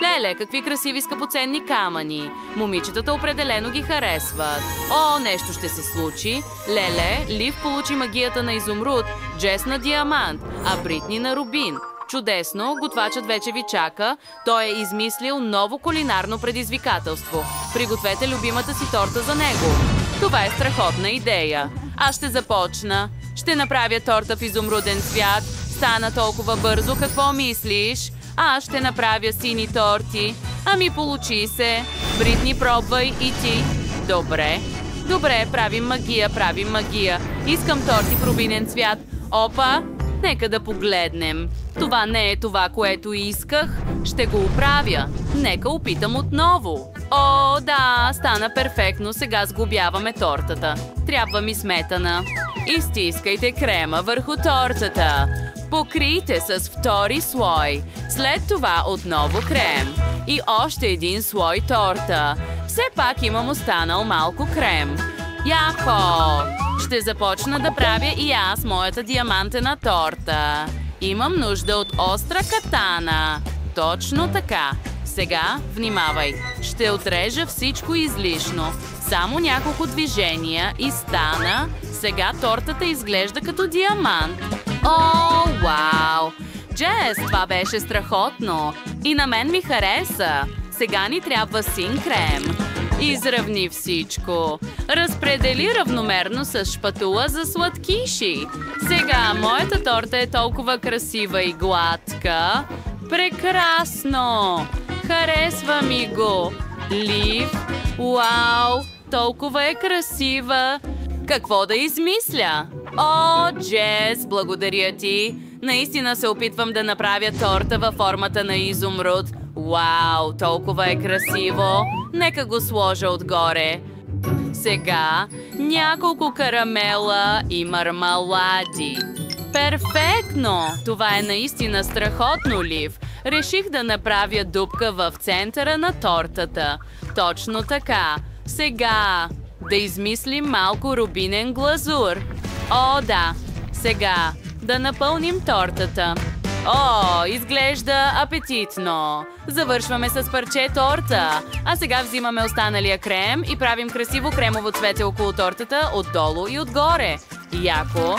Леле, какви красиви скъпоценни камъни. Момичетата определено ги харесват. О, нещо ще се случи. Леле, Лив получи магията на изумруд, Джес на диамант, а Бритни на рубин. Чудесно, готвачът вече ви чака. Той е измислил ново кулинарно предизвикателство. Пригответе любимата си торта за него. Това е страхотна идея. Аз ще започна. Ще направя торта в изумруден цвят. Стана толкова бързо, какво мислиш? Аз ще направя сини торти. Ами получи се. Бритни, пробвай и ти. Добре. Добре, правим магия. Искам торти в рубинен цвят. Опа, нека да погледнем. Това не е това, което исках. Ще го оправя. Нека опитам отново. О, да, стана перфектно. Сега сглобяваме тортата. Трябва ми сметана. Изтискайте крема върху тортата. Покрийте с втори слой. След това отново крем. И още един слой торта. Все пак имам останал малко крем. Яхо! Ще започна да правя и аз моята диамантена торта. Имам нужда от остра катана. Точно така. Сега, внимавай. Ще отрежа всичко излишно. Само няколко движения и стана. Сега тортата изглежда като диамант. О, вау! Джес, това беше страхотно. И на мен ми хареса. Сега ни трябва син крем. Изравни всичко. Разпредели равномерно с шпатула за сладкиши. Сега моята торта е толкова красива и гладка. Прекрасно! Харесва ми го. Лив, вау! Толкова е красива. Какво да измисля? О, Джес, благодаря ти. Наистина се опитвам да направя торта във формата на изумруд. Вау, толкова е красиво. Нека го сложа отгоре. Сега няколко карамела и мармалади. Перфектно! Това е наистина страхотно, Лив. Реших да направя дупка в центъра на тортата. Точно така. Сега да измислим малко рубинен глазур. О, да. Сега да напълним тортата. О, изглежда апетитно. Завършваме с парче торта. А сега взимаме останалия крем и правим красиво кремово цвете около тортата отдолу и отгоре. Яко.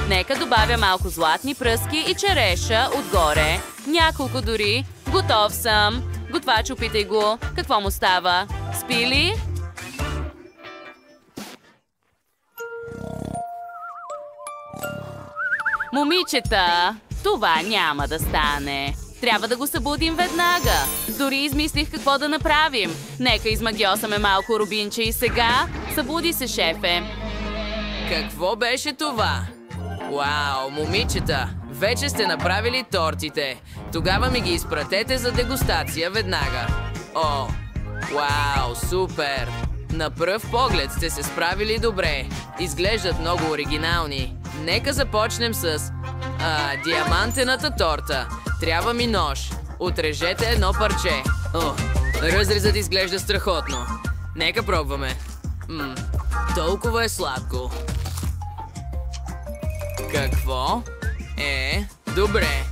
Нека добавя малко златни пръски и череша отгоре. Няколко дори. Готов съм. Готвач, опитай го. Какво му става? Спи ли? Момичета, това няма да стане. Трябва да го събудим веднага. Дори измислих какво да направим. Нека измагьосаме малко рубинче и сега. Събуди се, шефе. Какво беше това? Вау, момичета, вече сте направили тортите. Тогава ми ги изпратете за дегустация веднага. О, вау, супер! На пръв поглед сте се справили добре. Изглеждат много оригинални. Нека започнем с диамантената торта. Трябва ми нож. Отрежете едно парче. О, разрезът изглежда страхотно. Нека пробваме. Толкова е сладко. Какво? Добре.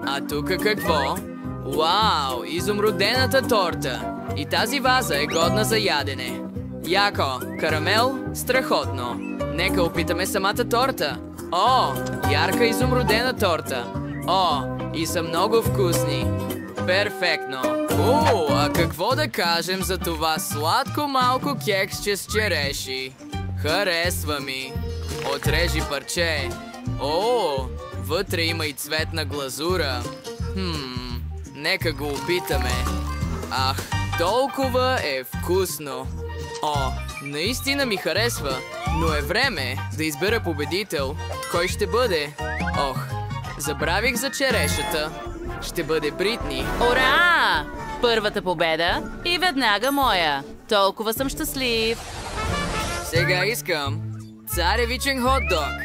А тук какво? Вау, изумрудената торта. И тази ваза е годна за ядене. Яко, карамел, страхотно. Нека опитаме самата торта. О, ярка изумрудена торта. О, и са много вкусни. Перфектно. А какво да кажем за това сладко малко кексче с череши? Харесва ми. Отрежи парче. О, вътре има и цветна глазура. Нека го опитаме. Ах, толкова е вкусно. О, наистина ми харесва, но е време да избера победител. Кой ще бъде? Ох, забравих за черешата. Ще бъде Бритни. Ура! Първата победа и веднага моя. Толкова съм щастлив. Сега искам царевичен хот-дог.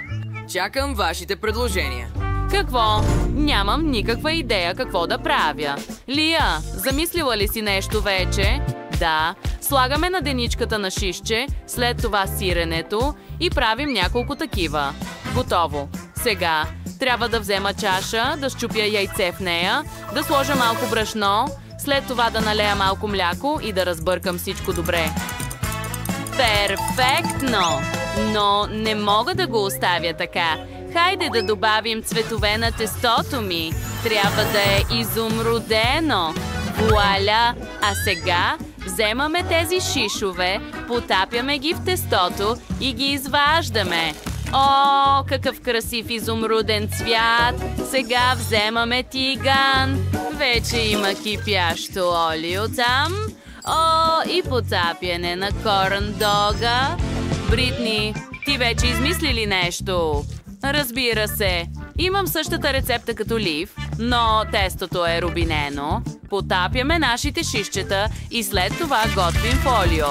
Чакам вашите предложения. Какво? Нямам никаква идея какво да правя. Лия, замислила ли си нещо вече? Да, слагаме на деничката на шишче, след това сиренето и правим няколко такива. Готово. Сега трябва да взема чаша, да счупя яйце в нея, да сложа малко брашно, след това да налея малко мляко и да разбъркам всичко добре. Перфектно! Но не мога да го оставя така. Хайде да добавим цветове на тестото ми. Трябва да е изумрудено. Вуаля! А сега вземаме тези шишове, потапяме ги в тестото и ги изваждаме. О, какъв красив изумруден цвят! Сега вземаме тиган. Вече има кипящо олио там. О, и потапяне на корндога. Бритни, ти вече измисли ли нещо? Разбира се. Имам същата рецепта като Лив, но тестото е рубинено. Потапяме нашите шишчета и след това готвим фолио.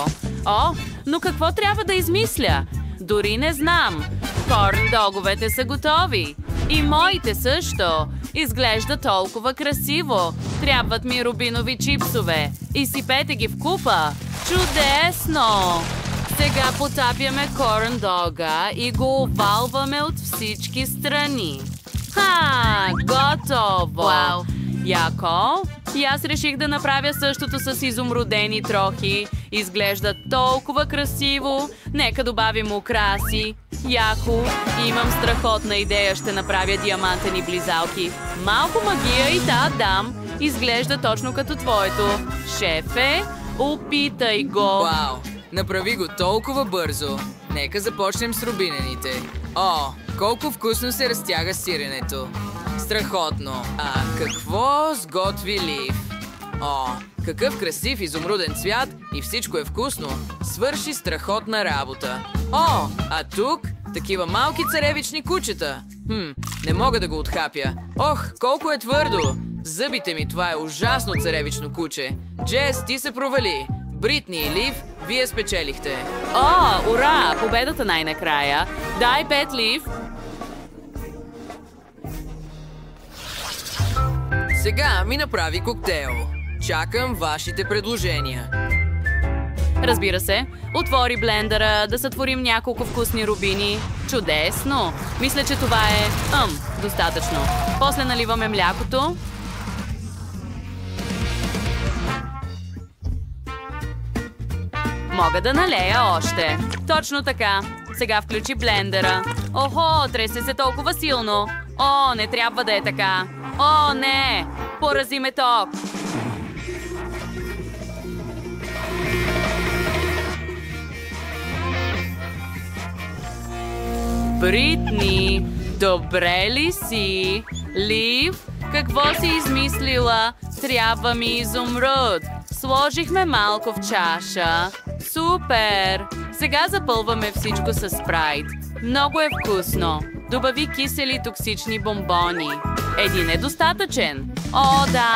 О, но какво трябва да измисля? Дори не знам. Корндоговете са готови. И моите също. Изглежда толкова красиво. Трябват ми рубинови чипсове. Изсипете ги в купа. Чудесно! Сега потапяме корндога и го овалваме от всички страни. Готово! Вау! Яко? И аз реших да направя същото с изумрудени трохи. Изглежда толкова красиво. Нека добавим украси. Яко! Имам страхотна идея. Ще направя диамантени близалки. Малко магия и дам. Изглежда точно като твоето. Шефе, опитай го! Вау! Направи го толкова бързо. Нека започнем с рубинените. О, колко вкусно се разтяга сиренето. Страхотно. А какво сготви Лив? О, какъв красив изумруден цвят и всичко е вкусно. Свърши страхотна работа. О, а тук такива малки царевични кучета. Не мога да го отхапя. Ох, колко е твърдо. Зъбите ми, това е ужасно царевично куче. Джес, ти се провали. Бритни и Лив, вие спечелихте. О, ура! Победата най-накрая. Дай 5, Лив. Сега ми направи коктейл. Чакам вашите предложения. Разбира се. Отвори блендъра, да сътворим няколко вкусни рубини. Чудесно! Мисля, че това е... достатъчно. После наливаме млякото. Мога да налея още. Точно така. Сега включи блендера. Охо, тресе се толкова силно. О, не трябва да е така. О, не! Порази ме ток. Бритни, добре ли си? Лив, какво си измислила? Трябва ми изумруд. Сложихме малко в чаша. Супер! Сега запълваме всичко с спрайт. Много е вкусно. Добави кисели токсични бомбони. Един е достатъчен. О, да!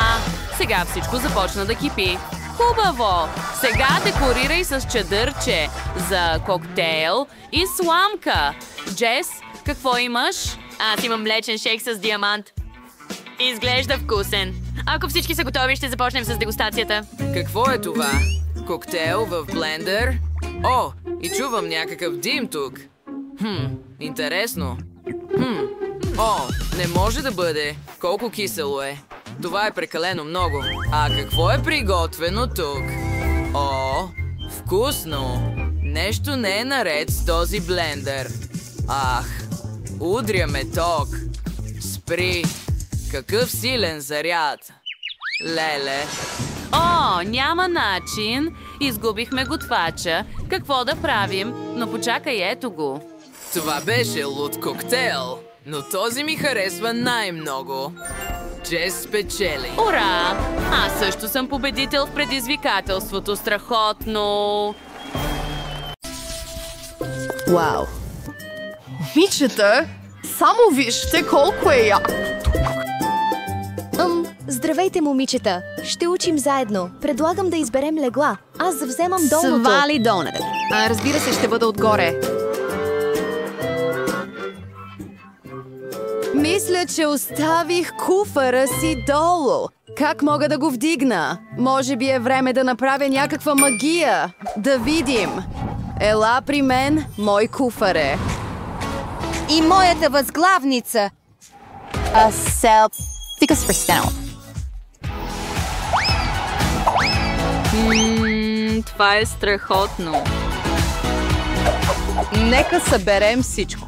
Сега всичко започна да кипи. Хубаво! Сега декорирай с чадърче за коктейл и сламка. Джес, какво имаш? Аз имам млечен шейк с диамант. Изглежда вкусен. Ако всички са готови, ще започнем с дегустацията. Какво е това? Коктейл в блендър? О, и чувам някакъв дим тук. Интересно. О, не може да бъде. Колко кисело е. Това е прекалено много. А какво е приготвено тук? О, вкусно. Нещо не е наред с този блендър. Ах, удря ме ток. Спри. Какъв силен заряд. Леле. О, няма начин. Изгубихме готвача. Какво да правим? Но почакай, ето го. Това беше луд коктейл, но този ми харесва най-много. Джес спечели. Ура! Аз също съм победител в предизвикателството. Страхотно! Вау! Момичета, само вижте колко е яко! Здравейте, момичета! Ще учим заедно. Предлагам да изберем легла. Аз вземам долното. Свали долната. Разбира се, ще бъда отгоре. Мисля, че оставих куфара си долу. Как мога да го вдигна? Може би е време да направя някаква магия. Да видим. Ела при мен, мой куфаре. И моята възглавница. Това е страхотно. Нека съберем всичко.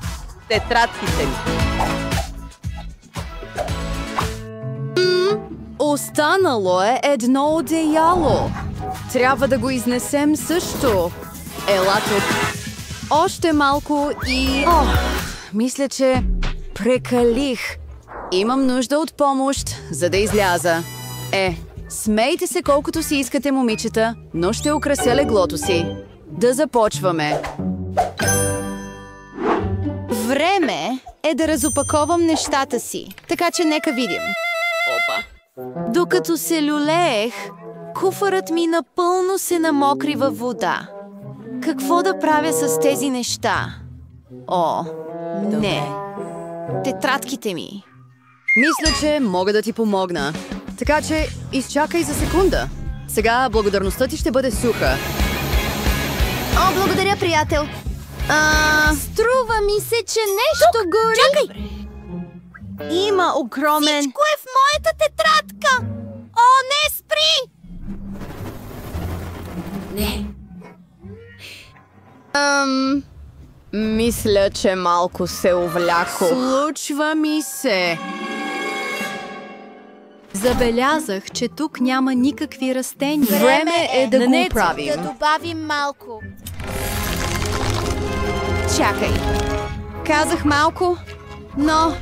Тетрадките ми. Останало е едно одеяло. Трябва да го изнесем също. Ела тук. Още малко и... мисля, че прекалих. Имам нужда от помощ, за да изляза. Смейте се колкото си искате, момичета, но ще украся леглото си. Да започваме. Време е да разопаковам нещата си, така че нека видим. Докато се люлеех, куфарът ми напълно се намокри във вода. Какво да правя с тези неща? Не. Тетрадките ми. Мисля, че мога да ти помогна. Така че изчакай за секунда. Сега благодарността ти ще бъде суха. Благодаря, приятел. Струва ми се, че нещо гори. Чакай! Има огромен... Всичко е в моята тетрадка! Не, спри! Мисля, че малко се увляко. Случва ми се. Забелязах, че тук няма никакви растения. Време е да го оправим. Да добавим малко. Чакай. Казах малко, но...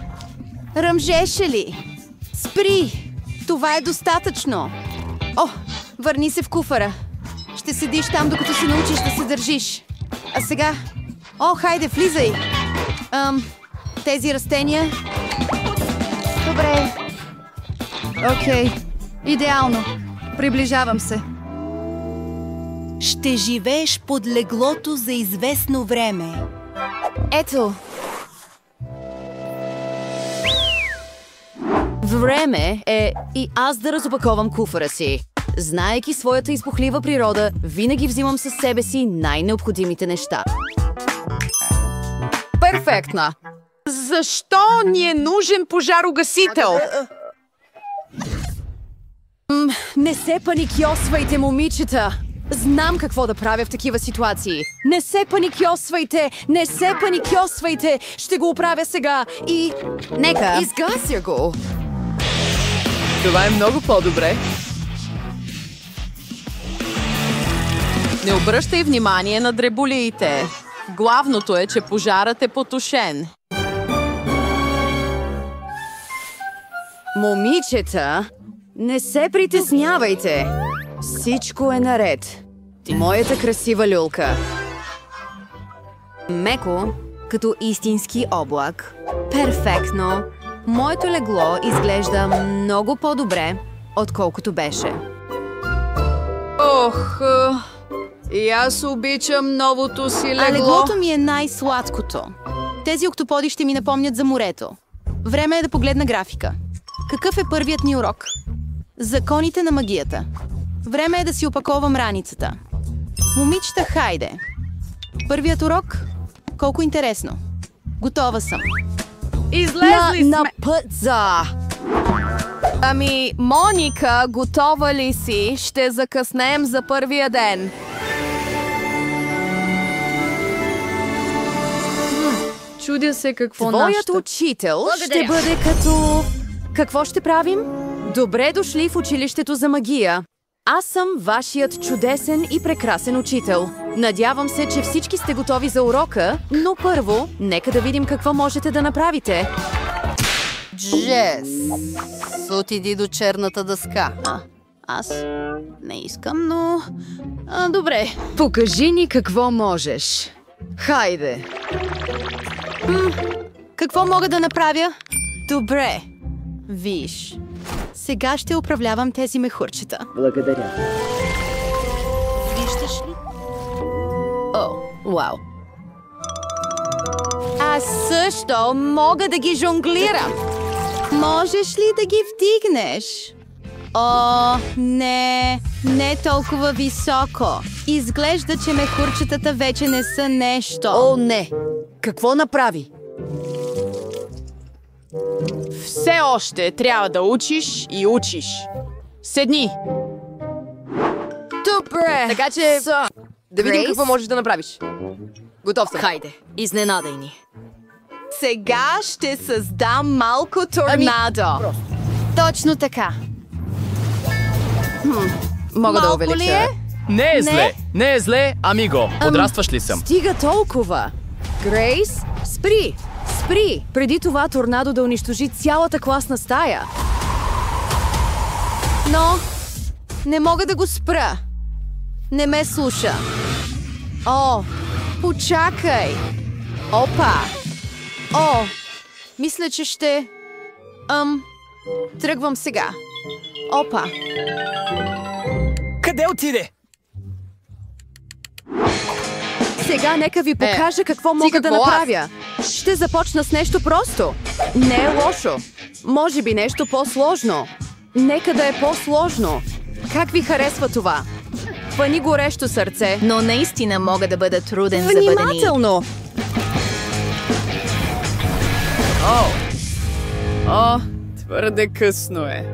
Ръмжеше ли? Спри! Това е достатъчно. Върни се в куфара. Ще седиш там, докато се научиш да се държиш. А сега... хайде, влизай! Тези растения... Добре. Окей. Идеално. Приближавам се. Ще живееш под леглото за известно време. Ето. Време е и аз да разопаковам куфара си. Знаейки своята изпухлива природа, винаги взимам със себе си най-необходимите неща. Перфектна! Защо ни е нужен пожарогасител? Не се паникьосвайте, момичета! Знам какво да правя в такива ситуации. Не се паникьосвайте! Не се паникьосвайте! Ще го оправя сега и... Нека! Изгася го! Това е много по-добре. Не обръщай внимание на дреболиите. Главното е, че пожарът е потушен. Момичета, не се притеснявайте. Всичко е наред. Моята красива люлка. Меко, като истински облак. Перфектно. Моето легло изглежда много по-добре, отколкото беше. И аз обичам новото си легло. А леглото ми е най-сладкото. Тези октоподи ще ми напомнят за морето. Време е да погледна графика. Какъв е първият ни урок? Законите на магията. Време е да си опаковам раницата. Момичета, хайде! Първият урок? Колко интересно. Готова съм. Излезли на сме! път за... Моника, готова ли си? Ще закъснем за първия ден. Чудя се какво Твоят учител ще бъде като... Какво ще правим? Добре дошли в училището за магия. Аз съм вашият чудесен и прекрасен учител. Надявам се, че всички сте готови за урока, но първо, нека да видим какво можете да направите. Джес, отиди до черната дъска. Аз не искам, но... добре. Покажи ни какво можеш. Хайде. Какво мога да направя? Добре. Виж. Сега ще управлявам тези мехурчета. Благодаря. Виждаш ли? Вау. Аз също мога да ги жонглирам. Можеш ли да ги вдигнеш? Не толкова високо. Изглежда, че мехурчетата вече не са нещо. Не! Какво направи? Все още трябва да учиш и учиш. Седни. Добре. Така че... Да видим Грейс? какво можеш да направиш. Готов съм. Хайде, изненадай ни. Сега ще създам малко торнадо. Точно така. Мога да Малко ли увелича. е? Не е зле, не е зле, амиго. Подрастваш ли съм? Стига толкова. Грейс, спри! Спри! Преди това торнадо да унищожи цялата класна стая. Но не мога да го спра. Не ме слуша. О, почакай. Опа. О, мисля, че ще... Тръгвам сега. Опа. Къде отиде? Сега нека ви покажа какво мога да какво аз? направя. Ще започна с нещо просто. Не е лошо. Може би нещо по-сложно. Нека да е по-сложно. Как ви харесва това? Фани горещо сърце. Но наистина мога да бъда труден за бъдени. Внимателно! О, твърде късно е.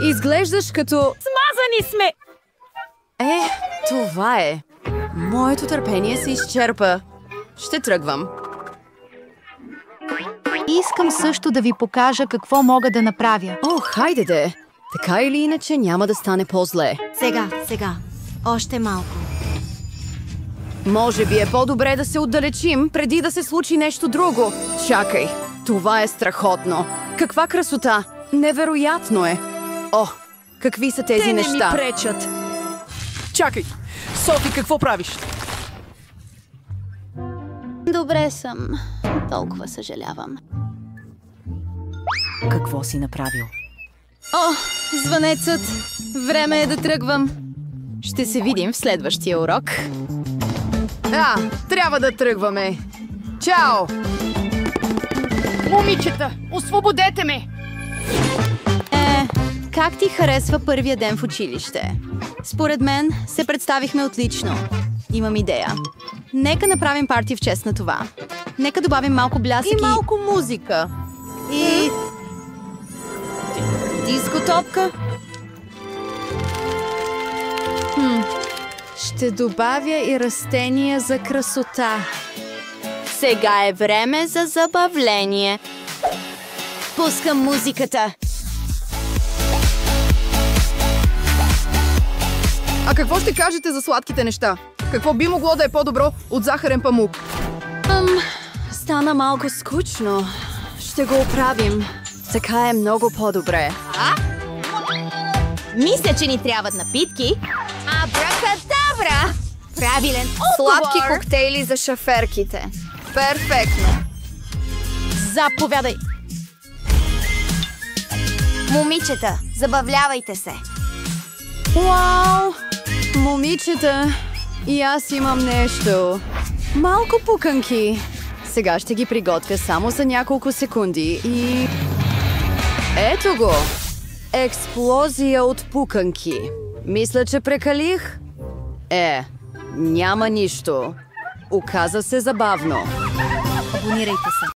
Изглеждаш като... Смазани сме! Това е. Моето търпение се изчерпа. Ще тръгвам. Искам също да ви покажа какво мога да направя. О, хайде де! Така или иначе няма да стане по-зле. Сега. Още малко. Може би е по-добре да се отдалечим, преди да се случи нещо друго. Чакай, това е страхотно. Каква красота! Невероятно е! О, какви са тези неща? пречат. Чакай! Софи, какво правиш? Добре съм. Толкова съжалявам. Какво си направил? О, звънецът. Време е да тръгвам. Ще се видим в следващия урок. Трябва да тръгваме. Чао! Момичета, освободете ме! Как ти харесва първия ден в училище? Според мен се представихме отлично. Имам идея. Нека направим парти в чест на това. Нека добавим малко блясък И малко музика. и... Дискотопка. Ще добавя и растения за красота. Сега е време за забавление. Пускам музиката. А какво ще кажете за сладките неща? Какво би могло да е по-добро от захарен памук? Стана малко скучно. Ще го оправим. Така е много по-добре. Мисля, че ни трябват напитки. Абракадабра! Правилен Сладки коктейли за шаферките. Перфектно. Заповядай. Момичета, забавлявайте се. Вау! Момичета, и аз имам нещо. Малко пуканки. Сега ще ги приготвя само за няколко секунди и... Ето го! Експлозия от пуканки. Мисля, че прекалих? Няма нищо. Оказа се забавно. Абонирайте се.